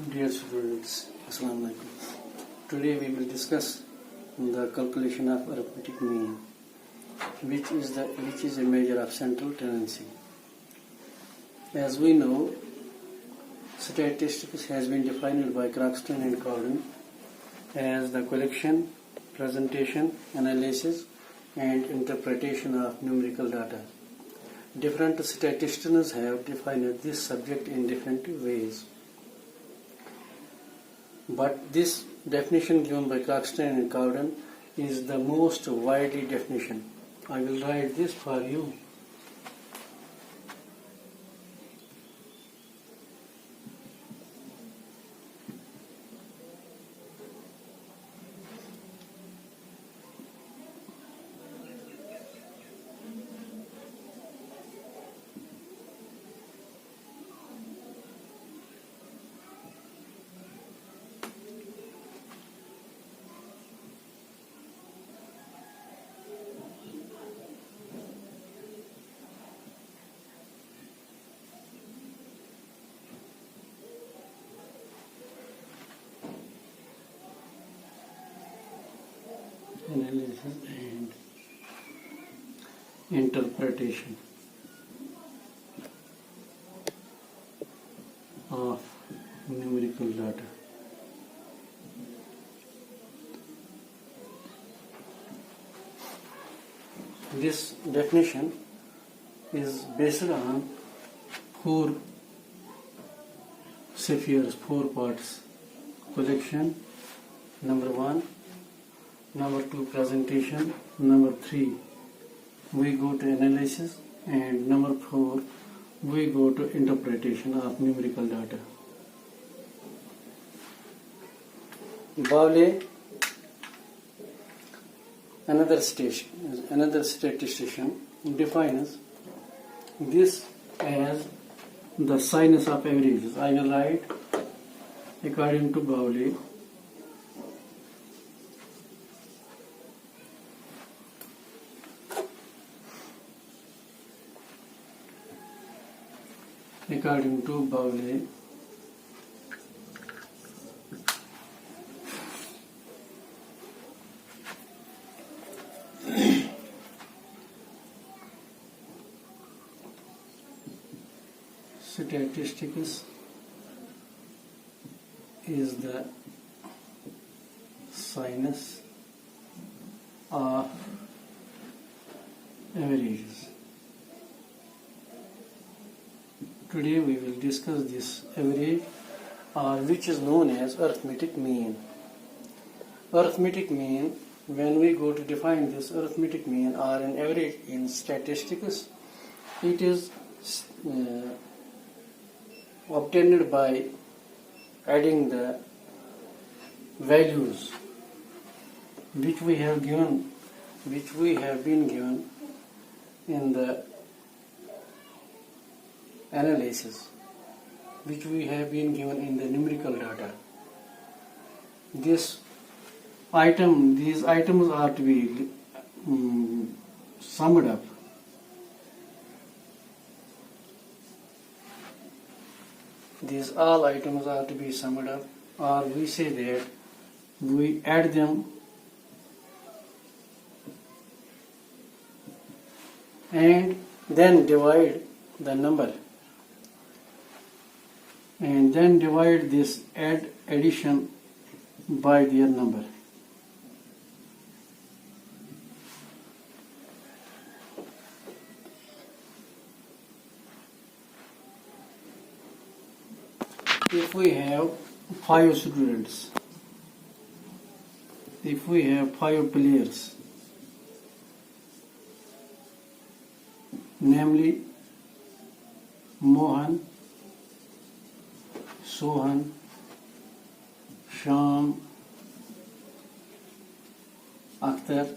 Dear students, Assalamu alaikum. Today we will discuss the calculation of arithmetic mean, which is a measure of central tendency. As we know, statistics has been defined by Croxton and Corden as the collection, presentation, analysis, and interpretation of numerical data. Different statisticians have defined this subject in different ways. But this definition given by Croxton and Corden is the most widely definition. I will write this for you. Analysis and interpretation of numerical data. This definition is based on four spheres, four parts: collection, number one; number two, presentation; number three, we go to analysis; and number four, we go to interpretation of numerical data. Bowley, another statistician, defines this as the sinus of averages. I will write, according to Bowley, statistics is the sinus of averages. Today we will discuss this average, which is known as arithmetic mean. Arithmetic mean, when we go to define this arithmetic mean or an average in statistics, it is obtained by adding the values which we have been given in the analysis, which we have been given in the numerical data. These items are to be summed up. These all items are to be summed up, or we say that we add them and then divide the number, and then divide this addition by their number. If we have 5 students, if we have 5 players, namely Mohan, Sohan, Sham, Akhtar,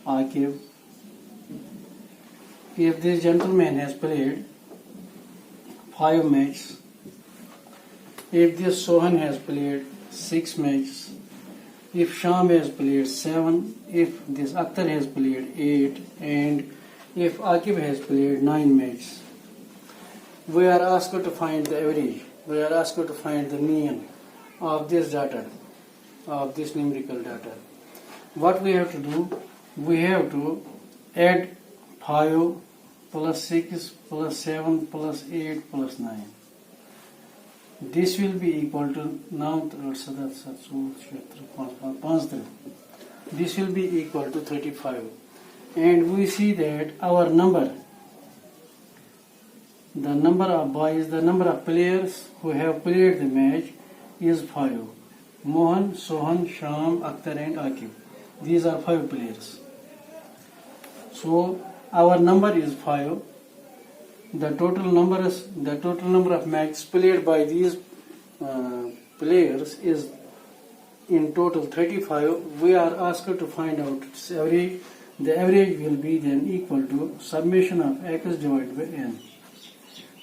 Akib. If this gentleman has played 5 matches, if this Sohan has played 6 matches, if Sham has played 7, if this Akhtar has played 8, and if Akib has played 9 matches. We are asked to find the average. We are asked to find the mean of this data, of this numerical data. What we have to do? We have to add 5 plus 6 plus 7 plus 8 plus 9. This will be equal to now. This will be equal to 35, and we see that our number, the number of boys, the number of players who have played the match is 5. Mohan, Sohan, Sham, Akhtar and Akib. These are 5 players. So our number is 5. The total number of matches played by these players is in total 35. We are asked to find out its average. The average will be then equal to summation of x divided by n.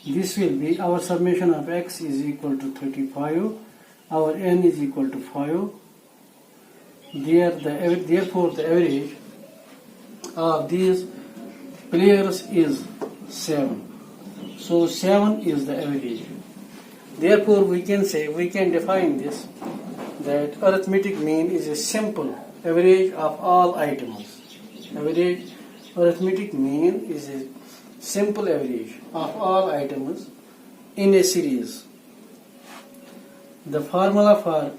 This will be our summation of x is equal to 35. Our n is equal to 5. Therefore, the average of these players is 7. So 7 is the average. Therefore, we can define this, that arithmetic mean is a simple average of all items. Arithmetic mean is a simple average of all items in a series. The formula for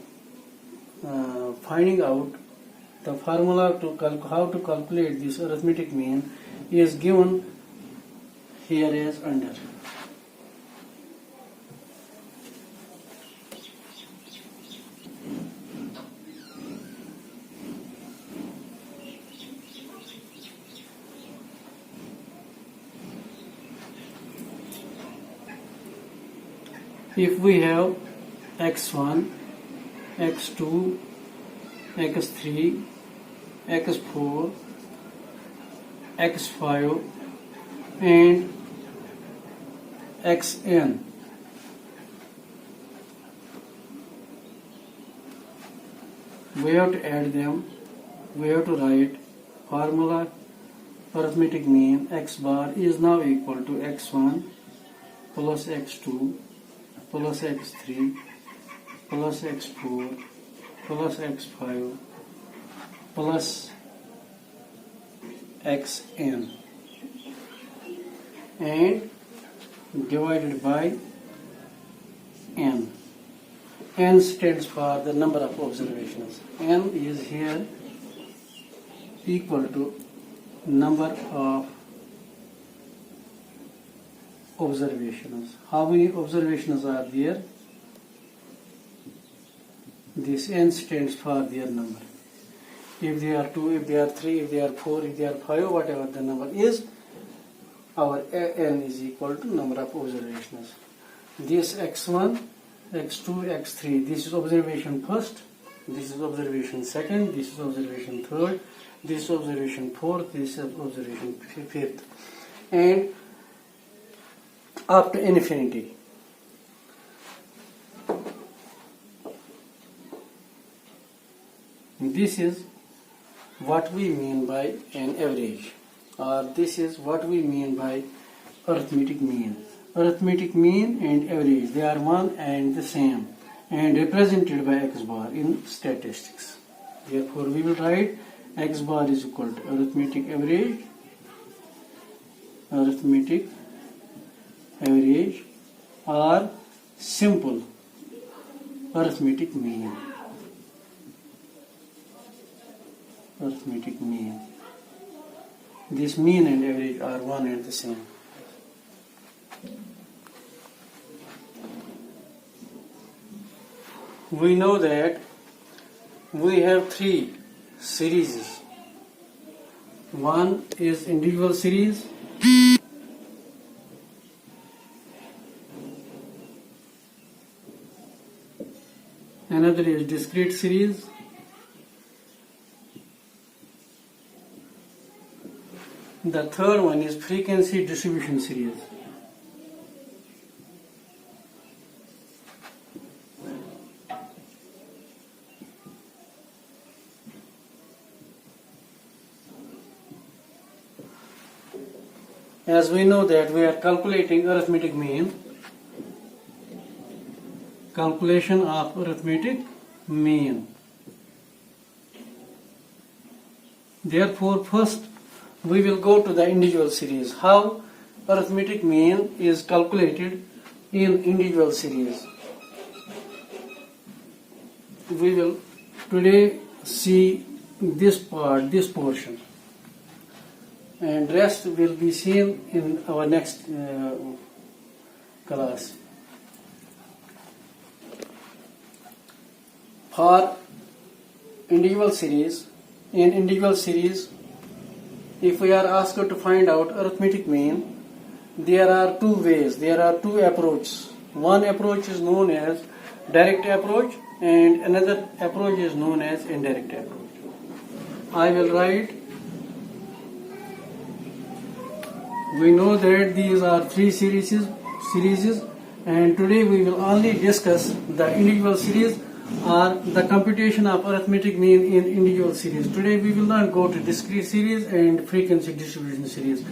finding out the formula to how to calculate this arithmetic mean is given here as under. If we have x1, x2, x3, x4, x5 and xn, we have to add them. We have to write formula arithmetic mean x bar is now equal to x1 plus x2 plus x3 plus x4 plus x5 plus xn and divided by n. N stands for the number of observations. N is here equal to number of observations. How many observations are there? This n stands for their number. If they are 2, if they are 3, if they are 4, if they are 5, whatever the number is, our n is equal to number of observations. This x1, x2, x3, this is observation first, this is observation second, this is observation third, this is observation fourth, this is observation fifth, and up to infinity. This is what we mean by an average, or this is what we mean by arithmetic mean. Arithmetic mean and average, they are one and the same and represented by x bar in statistics. Therefore, we will write x bar is equal to arithmetic average or simple arithmetic mean. Arithmetic mean. This mean and average are one and the same. We know that we have 3 series. One is individual series, another is discrete series, the third one is frequency distribution series. as we know that we are calculating arithmetic mean, calculation of arithmetic mean. Therefore, first we will go to the individual series. How arithmetic mean is calculated in individual series. We will today see this part, this portion, and rest will be seen in our next class. For individual series, in individual series, if we are asked to find out arithmetic mean, there are two ways, there are two approaches. One approach is known as direct approach and another approach is known as indirect approach. I will write, we know that these are three series, and today we will only discuss the individual series or the computation of arithmetic mean in individual series. Today we will not go to discrete series and frequency distribution series.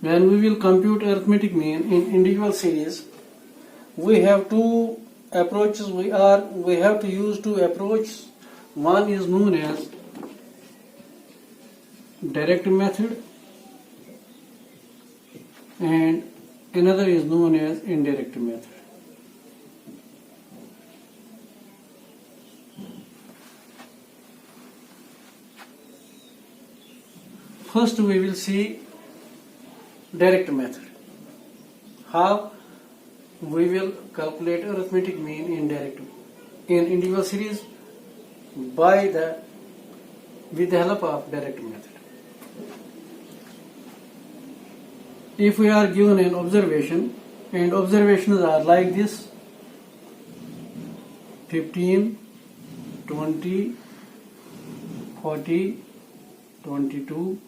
When we will compute arithmetic mean in individual series, we have two approaches. We have to use two approaches. One is known as direct method and another is known as indirect method. First we will see direct method. How we will calculate arithmetic mean in individual series with the help of direct method. If we are given an observation, and observations are like this: 15, 20, 40, 22,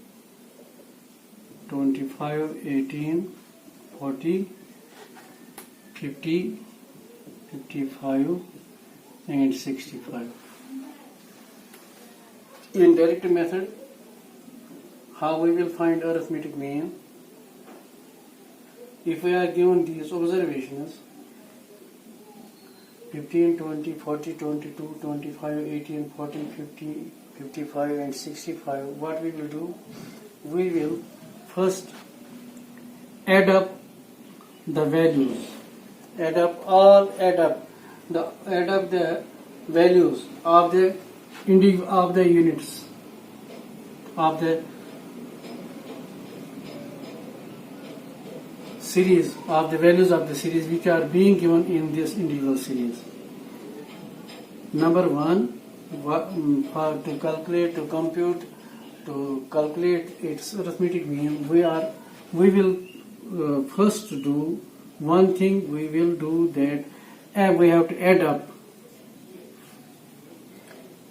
25, 18, 40, 50, 55 and 65. In direct method, how we will find arithmetic mean? If we are given these observations 15, 20, 40, 22, 25, 18, 40, 50, 55 and 65, what we will do? We will first add up the values, add up the values of the units of the series, of the values of the series which are being given in this individual series. Number one, to calculate its arithmetic mean, we will first do one thing. We will do that we have to add up.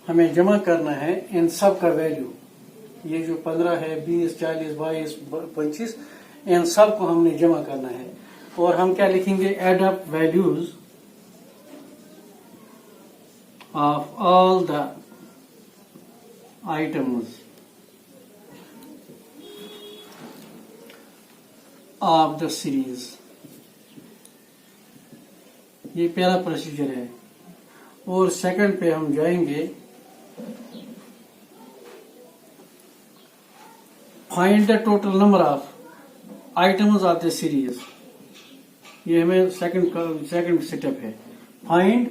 हमें जमा करना है इन सब का value, ये जो 15 है, 20, 40, 22, 25, इन सब को हमने जमा करना है. और हम क्या लिखेंगे? Add up values of all the items of the series. ये पहला प्रोसीजर है. और सेकंड पे हम जाएंगे, find the total number of items of the series. ये हमें सेकंड सेटअप है. Find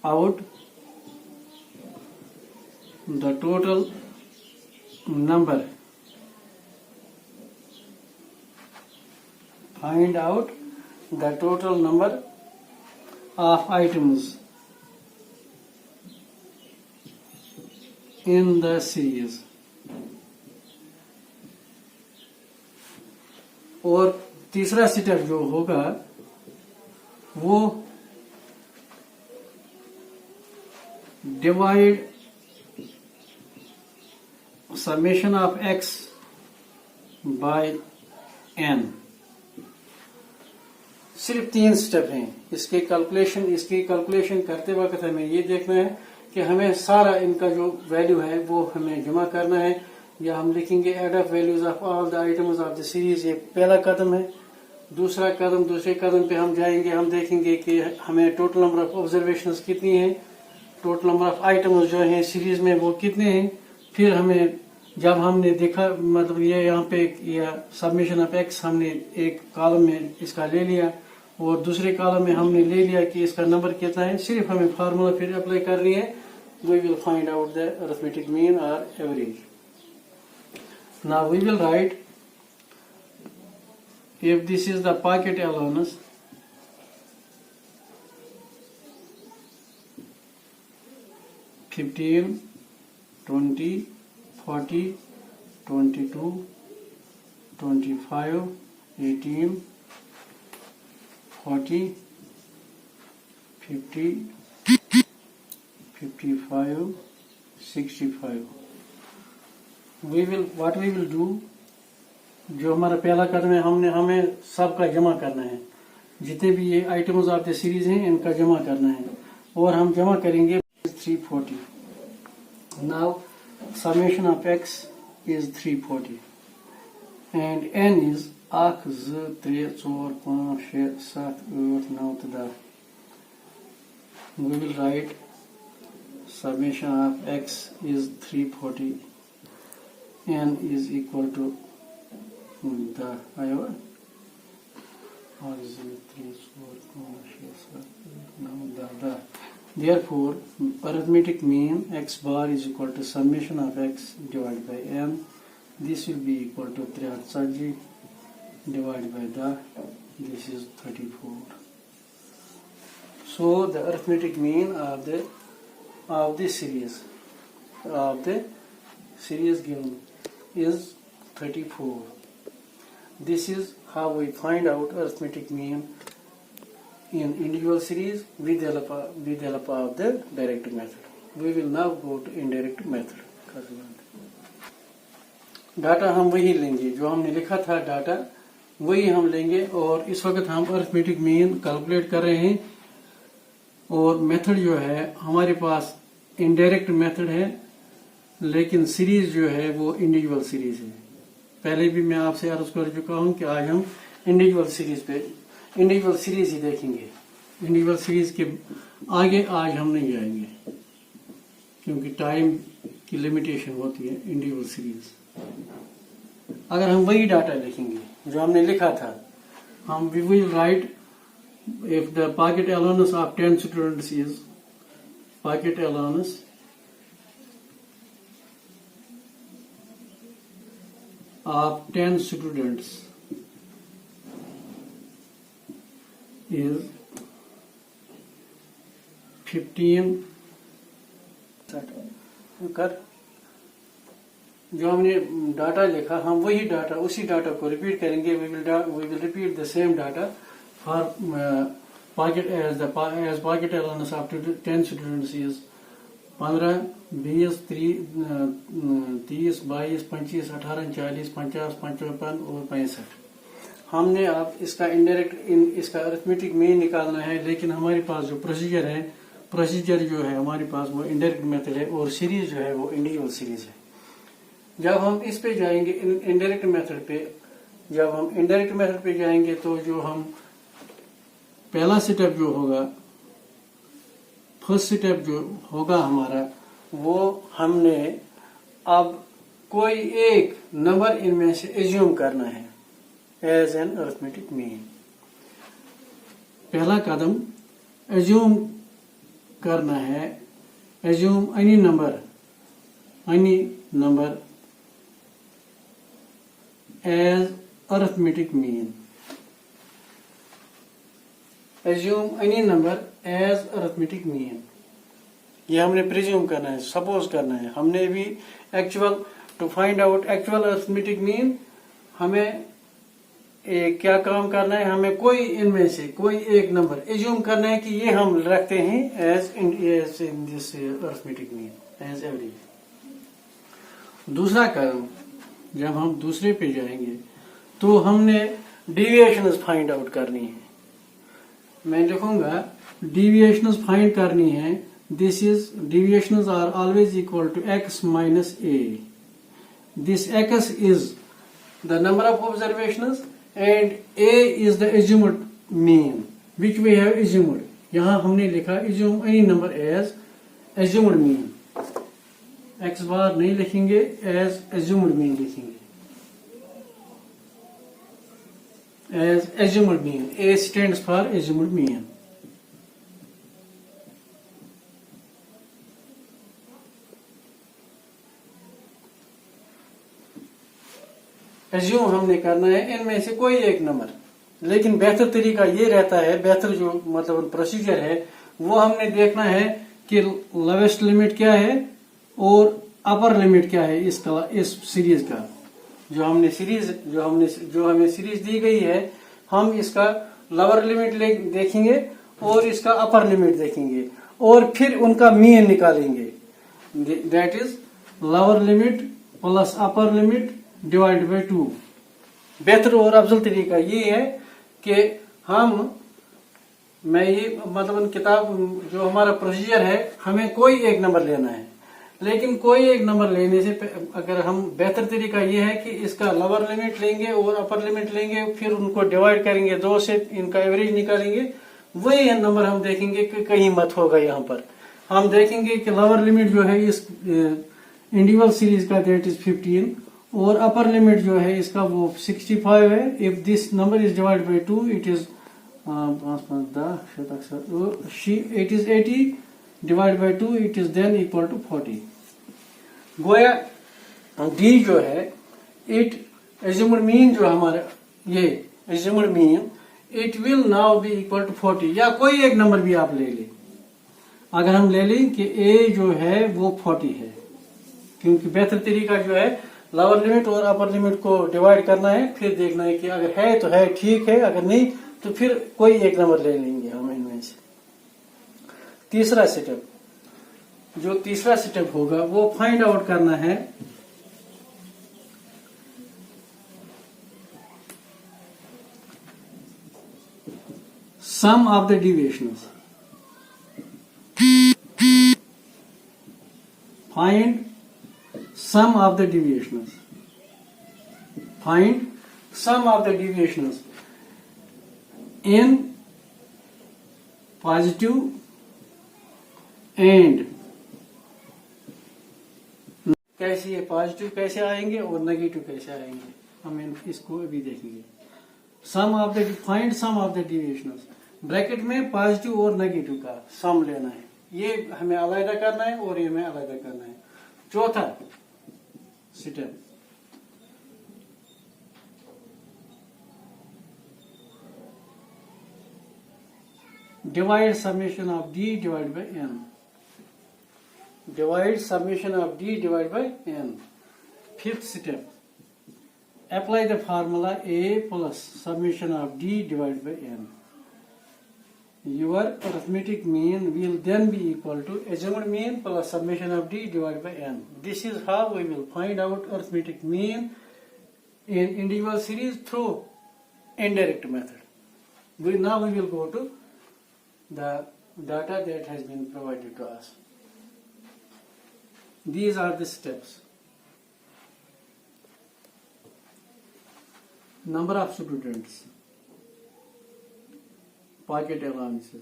out the total number, find out the total number of items in the series. और तीसरा स्टेप जो होगा वो divide summation of x by n. सिर्फ 3 step हैं इसकी कैलकुलेशन करते वक्त हमें ये देखना है कि हमें सारा इनका जो वैल्यू है वो हमें जमा करना है, या हम लिखेंगे add of values of all the items of the series. ये पहला कदम है। दूसरे कदम पे हम जाएंगे, हम देखेंगे कि हमें टोटल नंबर ऑफ ऑब्जर्वेशंस कितनी है, टोटल नंबर ऑफ आइटम्स जो हैं सीरीज में वो कितने हैं। फिर हमें जब हमने देखा, मतलब ये यहाँ पे ये सबमिशन ऑफ एक्स हमने एक कॉलम में इसका ले लिया और दूसरे कॉलम में हमने ले लिया कि इसका नंबर कितना है, सिर्फ हमें फार्मूला फिर अप्लाई करनी है। We will find out the arithmetic mean और average. Now we will write if this is the pocket allowance, $15, $20, $40, $22, $25, $18, $40, $50, $55, $65. What we will do, जो हमारा पहला कदम है, हमें सबका जमा करना है, जितने भी ये आइटम्स ऑफ द सीरीज हैं इनका जमा करना है, और हम जमा करेंगे 340। Now summation of x is 340 and n is 1 2 3 4 5 6 7 8 9 10। We will write summation of x is 340, n is equal to the Iowa or 0 3 4 5 6 7 8 9 10. Therefore, arithmetic mean x bar is equal to summation of x divided by n. This will be equal to 340 divided by the, this is 34. So the arithmetic mean of the series given is 34. This is how we find out arithmetic mean in individual series with the help of the direct method. We will now go to indirect method. Data हम वही लेंगे जो हमने लिखा था, data वही हम लेंगे, और इस वक्त हम अरिथमेटिक मीन कैलकुलेट कर रहे हैं। और मेथड जो है हमारे पास इनडायरेक्ट मेथड है, लेकिन सीरीज जो है वो इंडिविजुअल सीरीज है। पहले भी मैं आपसे अर्ज कर चुका हूं कि आज हम इंडिविजुअल सीरीज ही देखेंगे। इंडिविजुअल सीरीज के आगे आज हम नहीं जाएंगे क्योंकि टाइम की लिमिटेशन होती है इंडिविजुअल सीरीज। अगर हम वही डाटा लिखेंगे जो हमने लिखा था, हम we will write if the pocket allowance of 10 students is pocket allowance of 10 students is 15 कर। जो हमने डाटा लिखा हम वही डाटा, उसी डाटा को रिपीट करेंगे। We will repeat the same data for pocket as pocket allowance of 10 students is 15, 20, 30, 22, 25, 18, 40, 50, 55 और 65। हमने अब इसका इसका अरिथमेटिक मीन निकालना है, लेकिन हमारे पास जो प्रोसीजर जो है हमारे पास वो इनडायरेक्ट मेथड है, और सीरीज जो है वो इंडिविजुअल सीरीज है। जब हम इस पे जाएंगे इनडायरेक्ट मेथड पे जाएंगे तो जो हम पहला स्टेप जो होगा, फर्स्ट स्टेप जो होगा हमारा, वो हमने अब कोई एक नंबर इनमें से एज्यूम करना है एज एन अरिथमेटिक मीन। पहला कदम एज्यूम करना है, assume any number as arithmetic mean. Assume any number as arithmetic mean, ये हमने प्रिज्यूम करना है, सपोज करना है। हमने भी to find out actual arithmetic mean हमें क्या काम करना है, हमें इनमें से कोई एक नंबर एज्यूम करना है कि ये हम रखते हैं as in this arithmetic mean as average. दूसरा कदम, जब हम दूसरे पे जाएंगे तो हमने डेविएशंस फाइंड आउट करनी है। मैं लिखूंगा डिविएशंस फाइंड करनी है. This is deviations are always equal to x minus a. This x is the number of observations and a is the assumed mean which we have assumed. यहाँ हमने लिखा assume any number as assumed mean. x बार नहीं लिखेंगे, as assumed mean लिखेंगे. As assumed mean. A stands for assumed mean. Assume हमने करना है इनमें से कोई एक नंबर, लेकिन बेहतर तरीका ये रहता है, बेहतर जो मतलब प्रोसीजर है वो हमने देखना है कि लोवेस्ट लिमिट क्या है और अपर लिमिट क्या है इसका, इस सीरीज का. जो हमें सीरीज दी गई है, हम इसका लोअर लिमिट देखेंगे और इसका अपर लिमिट देखेंगे और फिर उनका मीन निकालेंगे. That is lower limit plus upper limit divide by 2. बेहतर और अफजल तरीका ये है कि मैं ये मतलब किताब जो हमारा प्रोसीजर है, हमें कोई एक नंबर लेना है, लेकिन कोई एक नंबर लेने से अगर हम बेहतर तरीका ये है कि इसका लोअर लिमिट लेंगे और अपर लिमिट लेंगे, फिर उनको डिवाइड करेंगे 2 से, इनका एवरेज निकालेंगे. वही नंबर हम देखेंगे कि कहीं मत होगा. यहाँ पर हम देखेंगे कि लोअर लिमिट जो है इस इंडिविजुअल सीरीज का दैट इज 15 और अपर लिमिट जो है इसका वो 65 है. If this number is divide by 2 it is 80 divide by 2 it is then equal to 40. गोया डी जो है इट एज्यूम्ड मीन, जो हमारा ये assumed mean it will now be equal to 40. या कोई एक नंबर भी आप ले लें. अगर हम ले लें कि ए जो है वो 40 है, क्योंकि बेहतर तरीका जो है लोअर लिमिट और अपर लिमिट को डिवाइड करना है, फिर देखना है कि अगर है तो है, ठीक है, अगर नहीं तो फिर कोई एक नंबर ले लेंगे हम इनमें से. तीसरा स्टेप होगा वो फाइंड आउट करना है sum of the deviations. Find sum of the deviations. Find sum of the deviations in positive and कैसे ये पॉजिटिव कैसे आएंगे और नेगेटिव कैसे आएंगे, हम इसको अभी देखेंगे. Find sum of the deviations. Bracket में पॉजिटिव और नेगेटिव का सम लेना है. ये हमें अलग करना है और ये हमें अलग करना है. चौथा step, divide summation of d divided by n. Divide summation of d divided by n. Fifth step, apply the formula a plus summation of d divided by n. Your arithmetic mean will then be equal to assumed mean plus summation of d divided by n. This is how we will find out arithmetic mean in individual series through indirect method. Now we will go to the data that has been provided to us. These are the steps. Number of students, pocket allowances,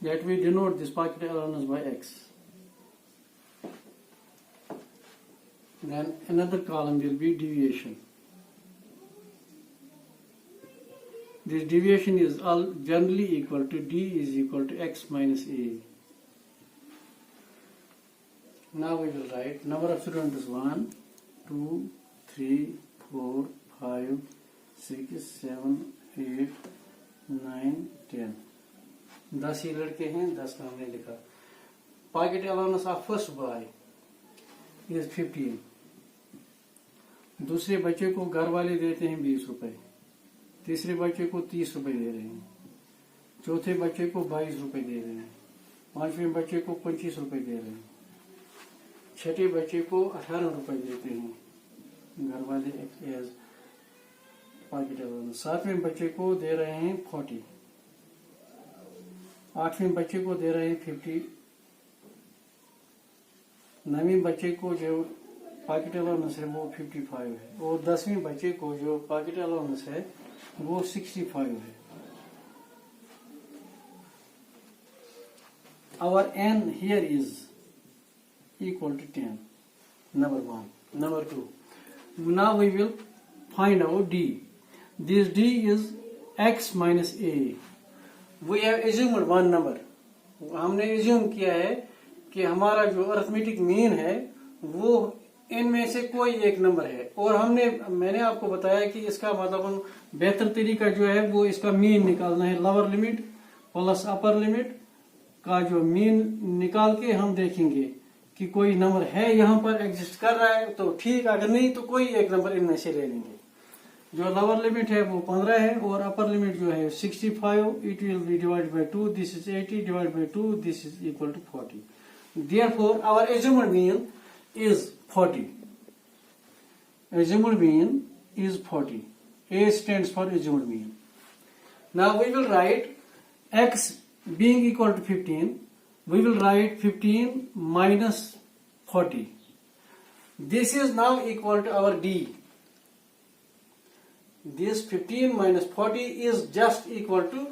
that we denote this pocket allowance by x. Then another column will be deviation. This deviation is all generally equal to d is equal to x minus a. Now we will write number of students is 1, 2, 3, 4, 5, 6, 7, 8, 9, 10. 10 ही लड़के हैं, 10 का हमने लिखा. Pocket allowance of first boy is 15. दूसरे बच्चे को घर वाले देते हैं 20 रुपए, तीसरे बच्चे को 30 रुपए दे रहे हैं, चौथे बच्चे को 22 रुपए दे रहे हैं, पांचवें बच्चे को 25 रुपए दे रहे हैं, छठे बच्चे को 18 रुपए देते हैं घर वाले एज पॉकेट अलाउंस, सातवें बच्चे को दे रहे हैं 40, आठवें बच्चे को दे रहे हैं 50, नवीं बच्चे को जो पॉकेट अलाउंस है वो 55 है, और 10वें बच्चे को जो पॉकेट अलाउंस है वो 65 है। Our n here is equal to 10. Number 1. Number 2. Now we will find out d. This d is x minus a. We have assumed one number. हमने assume किया है कि हमारा जो अरिथमेटिक मीन है वो इनमें से कोई एक नंबर है, और मैंने आपको बताया कि इसका मतलब बेहतर तरीका जो है वो इसका मीन निकालना है, lower limit plus upper limit का जो मीन निकाल के हम देखेंगे कि कोई नंबर है यहाँ पर एग्जिस्ट कर रहा है तो ठीक, अगर नहीं तो कोई एक नंबर इनमें से ले लेंगे। जो लोअर लिमिट है वो 15 है और अपर लिमिट जो है 65, it will be divided by 2, this is 80 divided by 2, this is equal to 40। Therefore our assumed mean is 40. Assumed mean is 40. A stands for assumed mean. Now we will write x being equal to 15, we will write 15 minus 40. This is now equal to our d. This 15 minus 40 is just equal to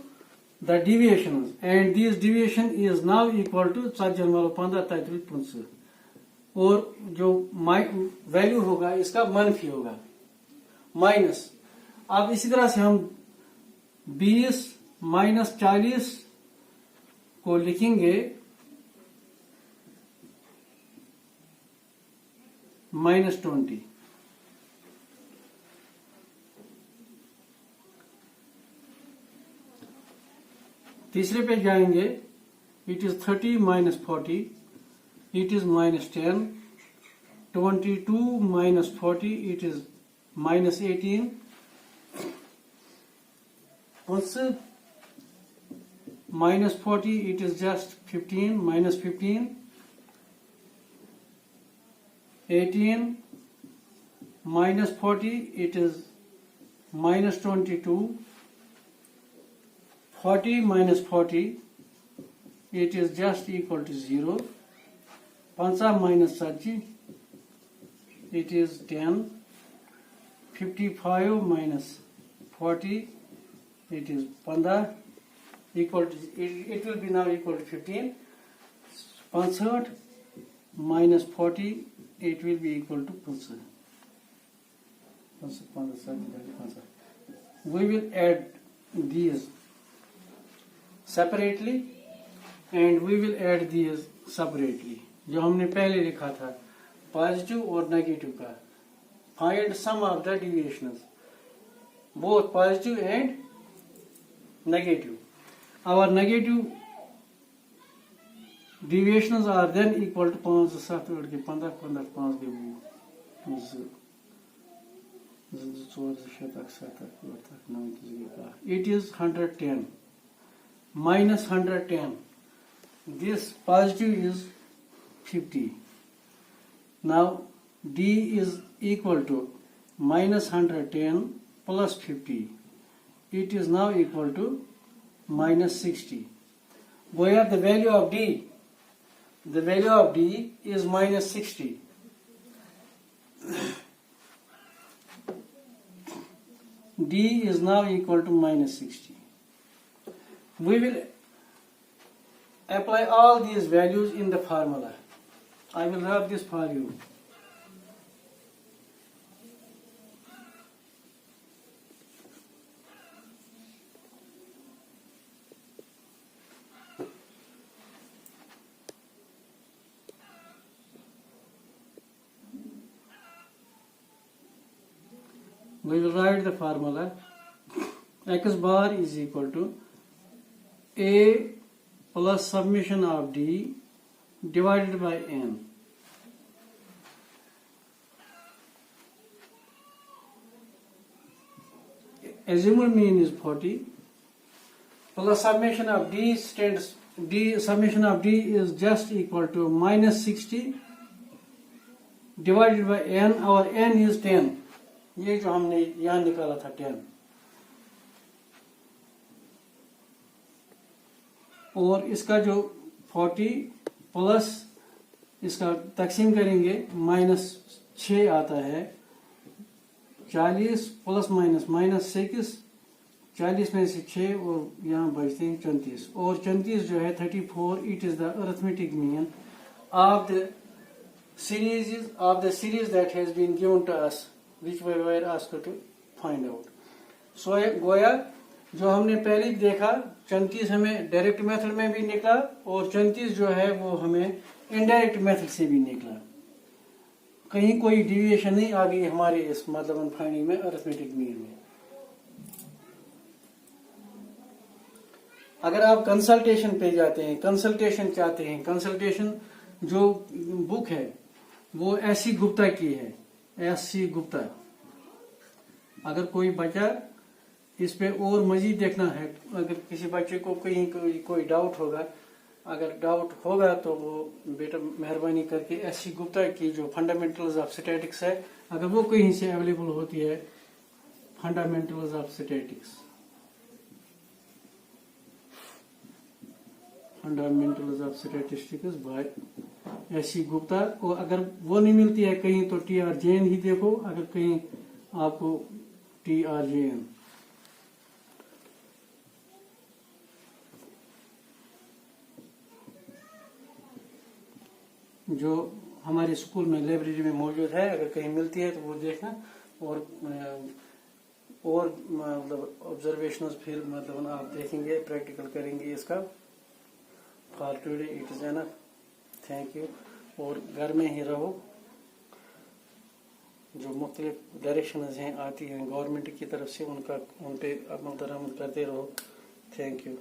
the deviations, and this deviation is now equal to 15 और जो value होगा इसका मनफी होगा minus. अब इसी तरह से हम 20 माइनस 40 को लिखेंगे -20। तीसरे पे जाएंगे, it is 30 minus 40, it is -10, 22 minus 40, it is -18, minus 40, it is just 15, minus 15, 18, minus 40, it is minus 22, 40 minus 40, it is just equal to 0, 5 minus 30, it is 10, 55 minus 40, it is 15, equal to, it will be now equal to 15, 65 minus 40, it will be equal to 15. We will add these separately and we will add these separately. जो हमने पहले लिखा था positive और negative का, find sum of the deviations both positive and negative. Our negative deviations are then equal to 5, 7, 8, 15, 15, 5 के 9. It is 110 minus 110. This positive is 50. Now D is equal to minus 110 plus 50. It is now equal to minus 60. Where the value of D? The value of D is minus 60. D is now equal to minus 60. We will apply all these values in the formula. I will have this for you. We will write the formula. X bar is equal to A plus summation of D divided by N. assumed mean is 40 plus summation of d stands summation of d is just equal to minus 60 divided by n और n is 10. ये जो हमने यहाँ निकाला था 10 और इसका जो 40 प्लस इसका तकसीम करेंगे माइनस 6 आता है 40 प्लस माइनस 6 40 में से 6 और यहाँ बचते हैं 34 और 34 जो है 34 it is the arithmetic mean of the series that has been given to us which we were asked to find out. So गोया जो हमने पहले देखा 34 हमें डायरेक्ट मेथड में भी निकला और 34 जो है वो हमें इनडायरेक्ट मेथड से भी निकला. कहीं कोई डिविएशन नहीं आ गई हमारे इस मतलब फाइंडिंग में अरिथमेटिक मीन में. अगर आप कंसल्टेशन पे जाते हैं कंसल्टेशन चाहते हैं कंसल्टेशन जो बुक है वो एस.सी. गुप्ता की है एस.सी. गुप्ता. अगर कोई बच्चा इस पे और मजीद देखना है अगर किसी बच्चे को कहीं कोई डाउट होगा अगर डाउट होगा तो वो बेटा मेहरबानी करके एस.सी. गुप्ता की जो फंडामेंटल्स ऑफ स्टैटिक्स है अगर वो कहीं से अवेलेबल होती है fundamentals of statics fundamentals of statistics by S C. Gupta. और अगर वो नहीं मिलती है कहीं तो टी.आर. जैन ही देखो अगर कहीं आपको टी.आर. जैन जो हमारे स्कूल में लाइब्रेरी में मौजूद है अगर कहीं मिलती है तो वो देखना और मतलब ऑब्जर्वेशनल फिर मतलब आप देखेंगे प्रैक्टिकल करेंगे इसका. For today it is enough. Thank you. और घर में ही रहो. जो मुख्तलिफ डायरेक्शंस हैं आती हैं गवर्नमेंट की तरफ से उन पे अमल दरामद करते रहो. Thank you.